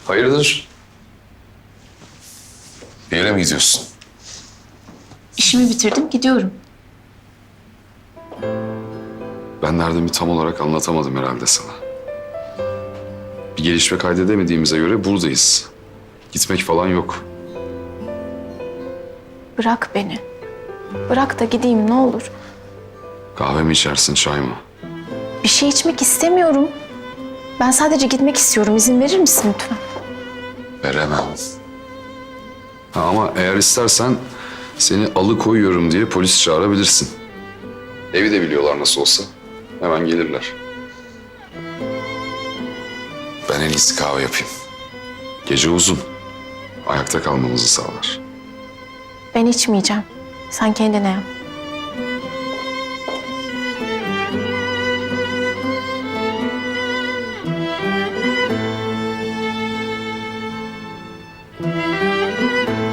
Hayırdır? Bir yere mi gidiyorsun? İşimi bitirdim, gidiyorum. Ben derdimi tam olarak anlatamadım herhalde sana. Bir gelişme kaydedemediğimize göre buradayız. Gitmek falan yok. Bırak beni. Bırak da gideyim ne olur. Kahve mi içersin, çay mı? Bir şey içmek istemiyorum. Ben sadece gitmek istiyorum. İzin verir misin lütfen? Veremem. Ha, ama eğer istersen seni alıkoyuyorum diye polis çağırabilirsin. Evi de biliyorlar nasıl olsa. Hemen gelirler. Ben en iyisi kahve yapayım. Gece uzun. Ayakta kalmamızı sağlar. Ben içmeyeceğim. Sen kendine yap.